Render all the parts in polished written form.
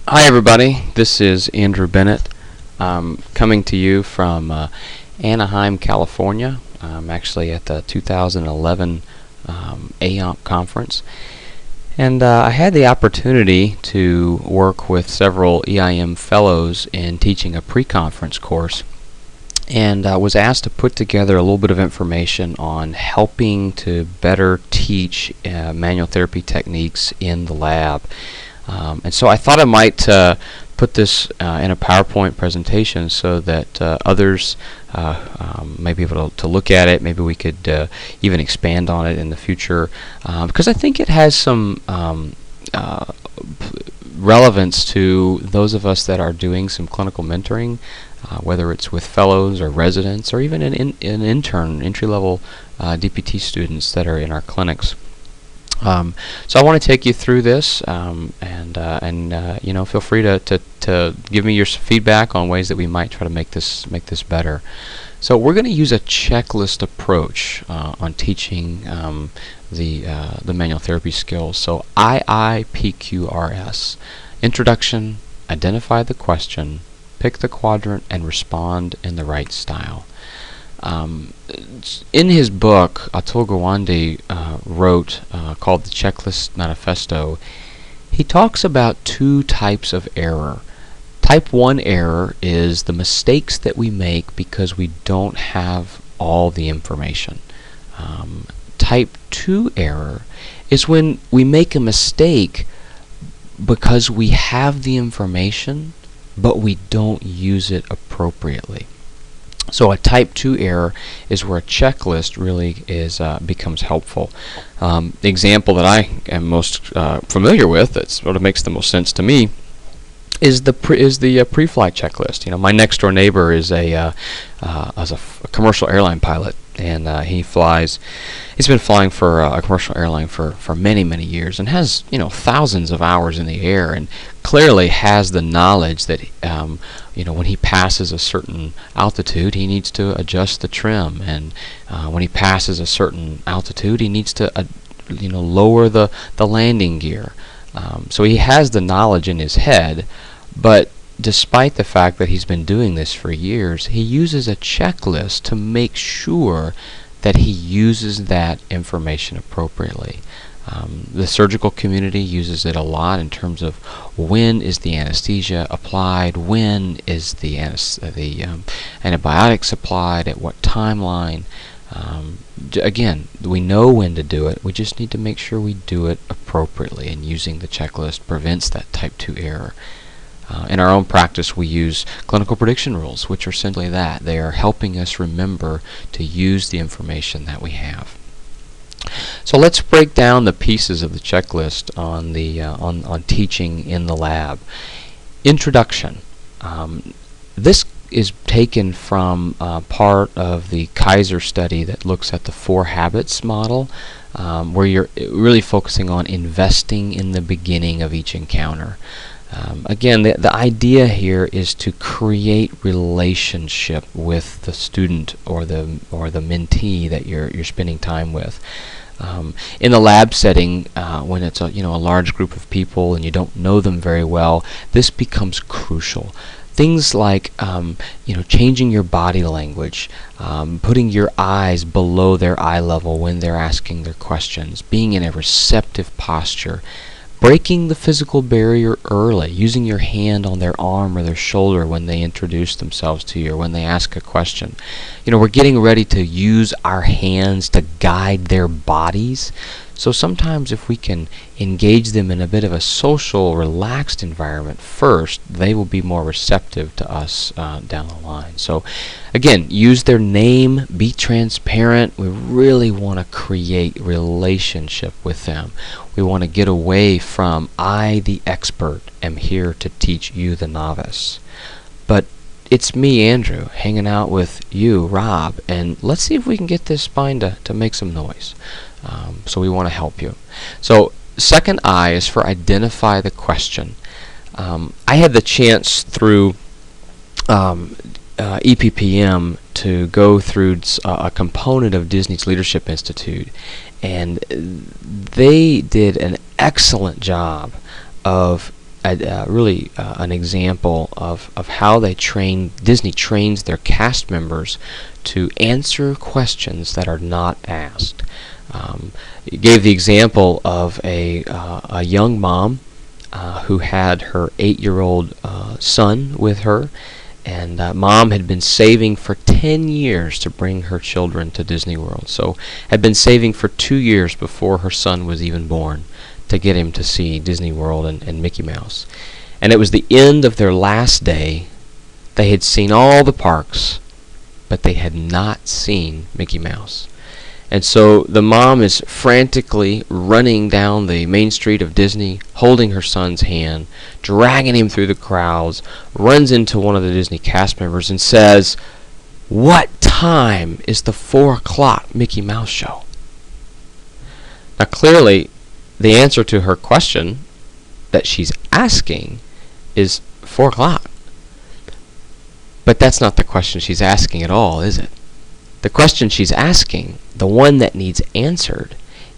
Hi everybody, this is Andrew Bennett coming to you from Anaheim, California. I'm actually at the 2011 AOMP conference, and I had the opportunity to work with several EIM fellows in teaching a pre-conference course, and was asked to put together a little bit of information on helping to better teach manual therapy techniques in the lab. And so I thought I might put this in a PowerPoint presentation so that others may be able to look at it. Maybe we could even expand on it in the future, because I think it has some relevance to those of us that are doing some clinical mentoring, whether it's with fellows or residents or even an intern, entry-level DPT students that are in our clinics. So I want to take you through this, and feel free to give me your feedback on ways that we might try to make this better. So we're going to use a checklist approach on teaching the manual therapy skills. So IIPQRS: Introduction, identify the question, pick the quadrant, and respond in the right style. In his book, Atul Gawande wrote, called the Checklist Manifesto, he talks about two types of error. Type 1 error is the mistakes that we make because we don't have all the information. Type 2 error is when we make a mistake because we have the information, but we don't use it appropriately. So a type 2 error is where a checklist really becomes helpful. The example that I am most familiar with, that sort of makes the most sense to me, is the pre-flight checklist. My next door neighbor is a commercial airline pilot, and he's been flying for a commercial airline for many years, and has thousands of hours in the air, and clearly has the knowledge that when he passes a certain altitude, he needs to adjust the trim, and when he passes a certain altitude, he needs to lower the landing gear. So he has the knowledge in his head, but despite the fact that he's been doing this for years, he uses a checklist to make sure that he uses that information appropriately. The surgical community uses it a lot in terms of when is the anesthesia applied, when is the antibiotics applied, at what timeline. Again, we know when to do it, we just need to make sure we do it appropriately, and using the checklist prevents that type 2 error. In our own practice, we use clinical prediction rules, which are simply that. They are helping us remember to use the information that we have. So let's break down the pieces of the checklist on teaching in the lab. Introduction. This is taken from part of the Kaiser study that looks at the 4 habits model, where you're really focusing on investing in the beginning of each encounter. Again, the idea here is to create relationship with the student or the mentee that you're spending time with. In the lab setting, when it's a large group of people and you don't know them very well, this becomes crucial. Things like changing your body language, putting your eyes below their eye level when they're asking their questions, being in a receptive posture, breaking the physical barrier early, using your hand on their arm or their shoulder when they introduce themselves to you or when they ask a question. We're getting ready to use our hands to guide their bodies. So sometimes if we can engage them in a bit of a social, relaxed environment first, they will be more receptive to us down the line. So again, use their name, be transparent. We really want to create relationship with them. We want to get away from, I, the expert, am here to teach you, the novice. But it's me, Andrew, hanging out with you, Rob, and let's see if we can get this spine to make some noise. So we want to help you. So second I is for identify the question. I had the chance through EPPM to go through a component of Disney's Leadership Institute, and they did an excellent job of an example of how Disney trains their cast members to answer questions that are not asked. It gave the example of a young mom who had her 8-year-old son with her, and mom had been saving for 10 years to bring her children to Disney World. So had been saving for 2 years before her son was even born to get him to see Disney World and Mickey Mouse. And it was the end of their last day. They had seen all the parks, but they had not seen Mickey Mouse. And so the mom is frantically running down the main street of Disney, holding her son's hand, dragging him through the crowds, runs into one of the Disney cast members and says, "What time is the 4 o'clock Mickey Mouse show?" Now clearly, the answer to her question that she's asking is 4 o'clock. But that's not the question she's asking at all, is it? The question she's asking, the one that needs answered,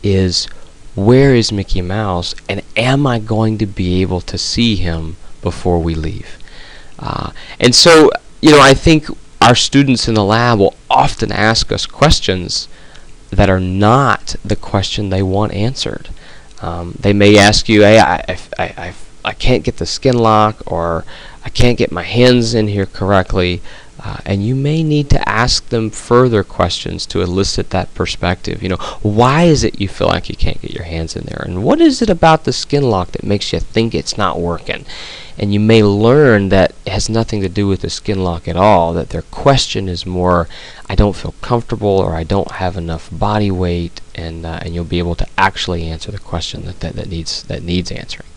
is where is Mickey Mouse, and am I going to be able to see him before we leave? And so, I think our students in the lab will often ask us questions that are not the question they want answered. They may ask you, "Hey, I can't get the skin lock," or "I can't get my hands in here correctly." And you may need to ask them further questions to elicit that perspective. Why is it you feel like you can't get your hands in there? And what is it about the skin lock that makes you think it's not working? And you may learn that it has nothing to do with the skin lock at all, that their question is more, "I don't feel comfortable," or "I don't have enough body weight," and you'll be able to actually answer the question that needs answering.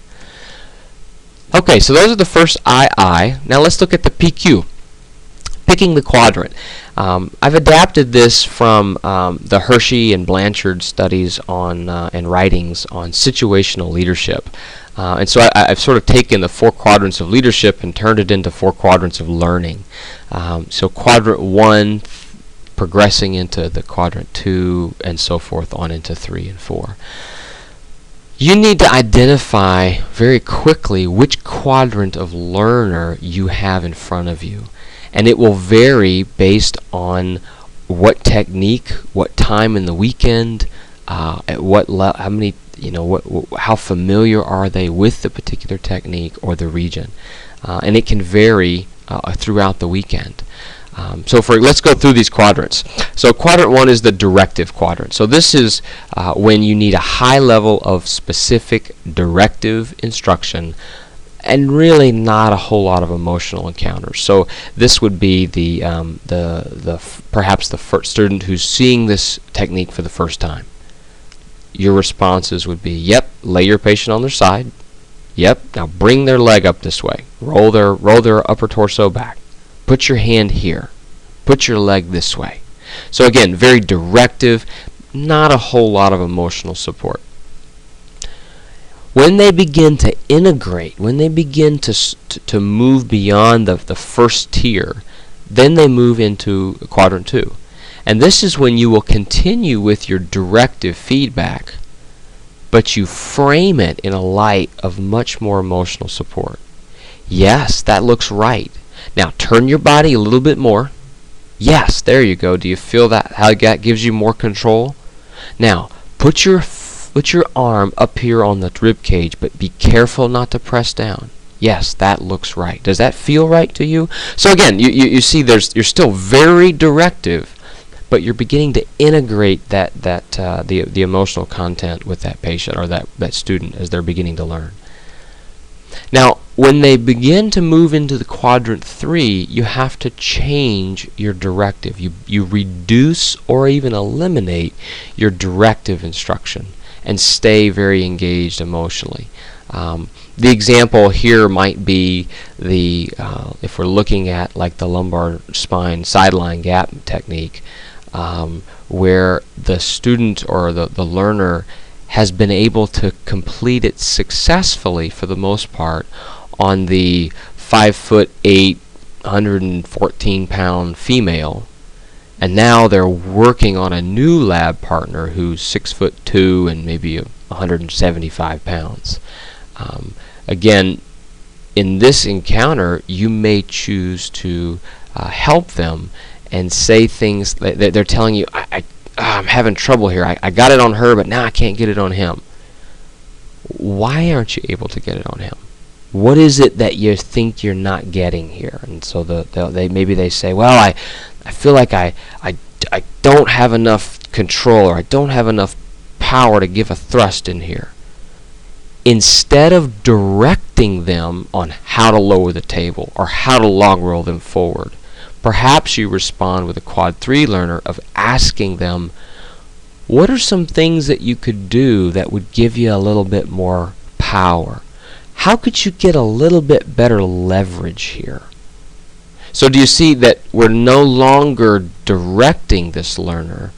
Okay, so those are the first II. Now let's look at the PQ. Picking the quadrant. I've adapted this from the Hershey and Blanchard studies on and writings on situational leadership. And so I've sort of taken the 4 quadrants of leadership and turned it into 4 quadrants of learning. So quadrant 1 progressing into the quadrant 2 and so forth on into 3 and 4. You need to identify very quickly which quadrant of learner you have in front of you. And it will vary based on what technique, what time in the weekend, at what how many, how familiar are they with the particular technique or the region, and it can vary throughout the weekend. Let's go through these quadrants. So quadrant 1 is the directive quadrant. So this is when you need a high level of specific directive instruction, and really not a whole lot of emotional encounters. So this would be perhaps the first student who's seeing this technique for the first time. Your responses would be, "Yep, lay your patient on their side. Yep, now bring their leg up this way. Roll their upper torso back. Put your hand here. Put your leg this way." So again, very directive, not a whole lot of emotional support. When they begin to integrate, when they begin to move beyond the first tier, then they move into quadrant 2. And this is when you will continue with your directive feedback, but you frame it in a light of much more emotional support. Yes, that looks right. Now turn your body a little bit more. Yes, there you go. Do you feel that, how that gives you more control? Now, put your arm up here on the rib cage, but be careful not to press down. Yes, that looks right. Does that feel right to you? So again, you see you're still very directive, but you're beginning to integrate the emotional content with that patient or that student as they're beginning to learn. Now, when they begin to move into the quadrant 3, you have to change your directive. You reduce or even eliminate your directive instruction and stay very engaged emotionally. The example here might be if we're looking at like the lumbar spine sideline gap technique, where the student or the learner has been able to complete it successfully for the most part on the 5'8", 114-pound female, and now they're working on a new lab partner who's 6'2" and maybe 175 pounds. Again, in this encounter, you may choose to help them and say things that they're telling you, I'm having trouble here. I got it on her, but now I can't get it on him. Why aren't you able to get it on him? What is it that you think you're not getting here? And so maybe they say, well, I feel like I don't have enough control, or I don't have enough power to give a thrust in here. Instead of directing them on how to lower the table or how to log roll them forward, perhaps you respond with a quad 3 learner of asking them, what are some things that you could do that would give you a little bit more power? How could you get a little bit better leverage here? So do you see that we're no longer directing this learner,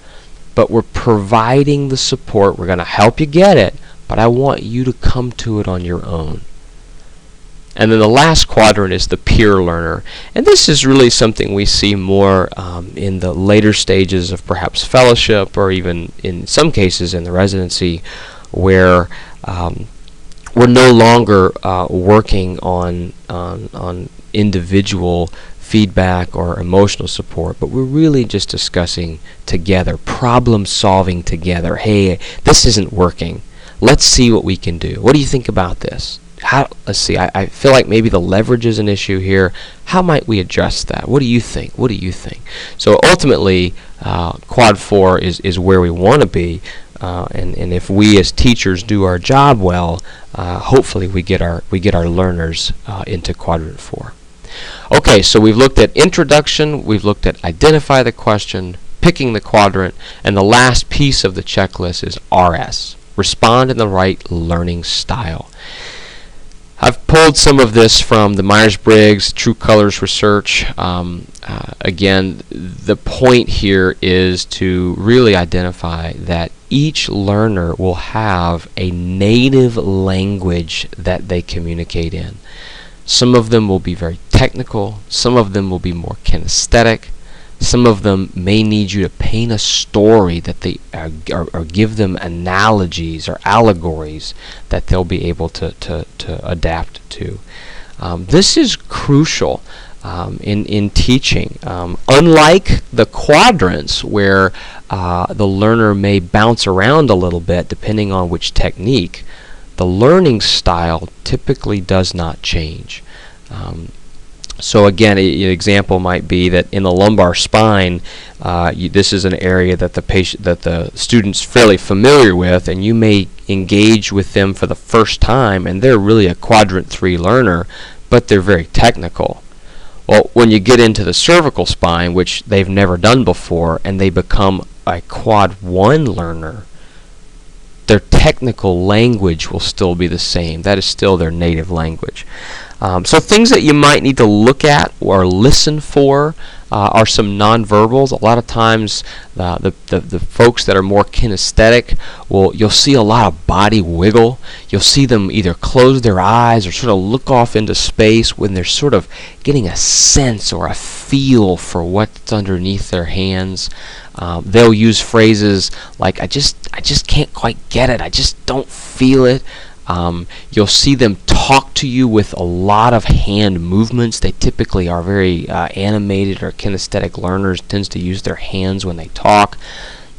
but we're providing the support. We're going to help you get it, but I want you to come to it on your own. And then the last quadrant is the peer learner. And this is really something we see more in the later stages of perhaps fellowship, or even in some cases in the residency, where we're no longer working on individual feedback or emotional support, but we're really just discussing together, problem solving together. Hey, this isn't working. Let's see what we can do. What do you think about this? Let's see, I feel like maybe the leverage is an issue here. How might we address that? What do you think? What do you think? So ultimately, quad 4 is where we want to be, and if we as teachers do our job well, hopefully we get our learners into quadrant 4. Okay, so we've looked at introduction, we've looked at identify the question, picking the quadrant, and the last piece of the checklist is RS, respond in the right learning style. I've pulled some of this from the Myers-Briggs True Colors research. Again, the point here is to really identify that each learner will have a native language that they communicate in. Some of them will be very technical, some of them will be more kinesthetic, some of them may need you to paint a story that they or give them analogies or allegories that they'll be able to adapt to. This is crucial in teaching. Unlike the quadrants where the learner may bounce around a little bit depending on which technique, the learning style typically does not change. So again, an example might be that in the lumbar spine, this is an area that the student's fairly familiar with, and you may engage with them for the first time, and they're really a quadrant 3 learner, but they're very technical. Well, when you get into the cervical spine, which they've never done before, and they become a quad 1 learner, their technical language will still be the same. That is still their native language. So things that you might need to look at or listen for are some nonverbals. A lot of times the folks that are more kinesthetic, you'll see a lot of body wiggle. You'll see them either close their eyes or sort of look off into space when they're sort of getting a sense or a feel for what's underneath their hands. They'll use phrases like, I just can't quite get it. I just don't feel it. You'll see them talk to you with a lot of hand movements. They typically are very animated or kinesthetic learners, tends to use their hands when they talk.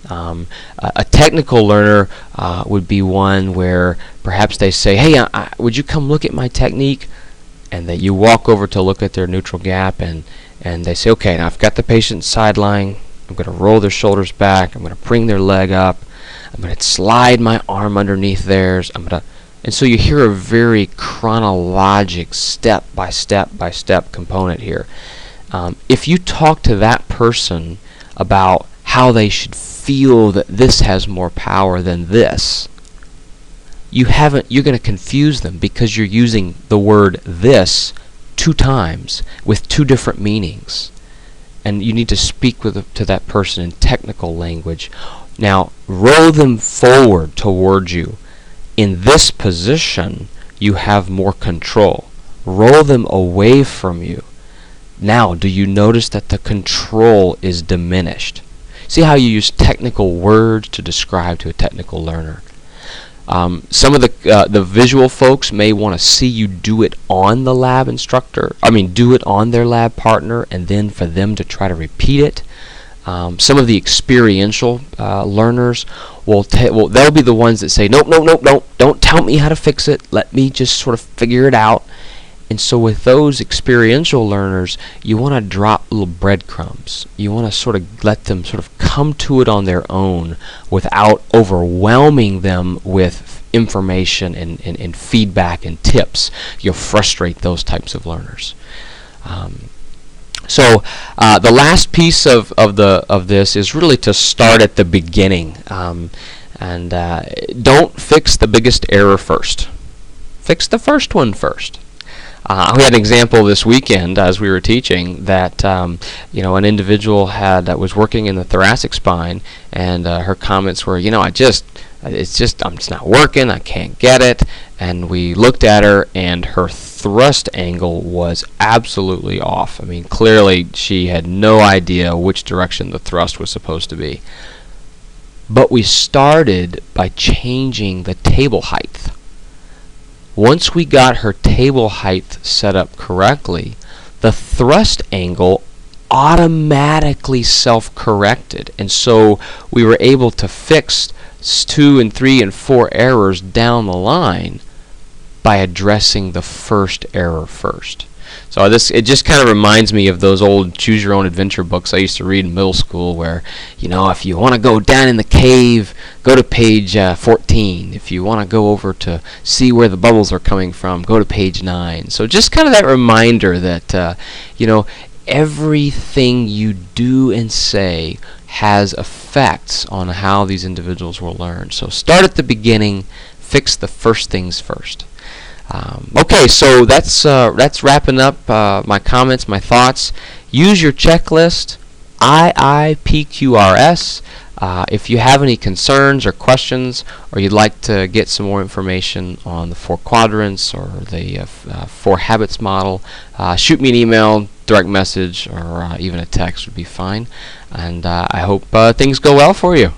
A technical learner would be one where perhaps they say, hey, would you come look at my technique? And that you walk over to look at their neutral gap, and they say, okay, now I've got the patient sideline. I'm going to roll their shoulders back. I'm going to bring their leg up. I'm going to slide my arm underneath theirs. And so you hear a very chronologic step-by-step component here. If you talk to that person about how they should feel that this has more power than this, you're going to confuse them because you're using the word this 2 times with 2 different meanings. And you need to speak to that person in technical language. Now, roll them forward towards you. In this position, you have more control. Roll them away from you. Now, do you notice that the control is diminished? See how you use technical words to describe to a technical learner? Some of the visual folks may want to see you do it on the lab instructor. Do it on their lab partner, and then for them to try to repeat it. Some of the experiential learners they'll be the ones that say, nope, don't tell me how to fix it. Let me just sort of figure it out. And so with those experiential learners, you want to drop little breadcrumbs. You want to sort of let them sort of come to it on their own without overwhelming them with information and feedback and tips. You'll frustrate those types of learners. So the last piece of this is really to start at the beginning, and don't fix the biggest error first. Fix the first one first. We had an example this weekend as we were teaching that an individual that was working in the thoracic spine, and her comments were, I'm just not working. I can't get it. And we looked at her, and her thrust angle was absolutely off. Clearly she had no idea which direction the thrust was supposed to be. But we started by changing the table height. Once we got her table height set up correctly, the thrust angle automatically self-corrected, and so we were able to fix 2 and 3 and 4 errors down the line by addressing the first error first. So it just kind of reminds me of those old choose your own adventure books I used to read in middle school, where if you want to go down in the cave, go to page 14. If you want to go over to see where the bubbles are coming from, go to page 9. So just kind of that reminder that everything you do and say has effects on how these individuals will learn. So start at the beginning, fix the first things first. Okay, so that's wrapping up my comments, my thoughts. Use your checklist, IIPQRS. If you have any concerns or questions, or you'd like to get some more information on the 4 quadrants or the 4 habits model, shoot me an email, direct message, or even a text would be fine. And I hope things go well for you.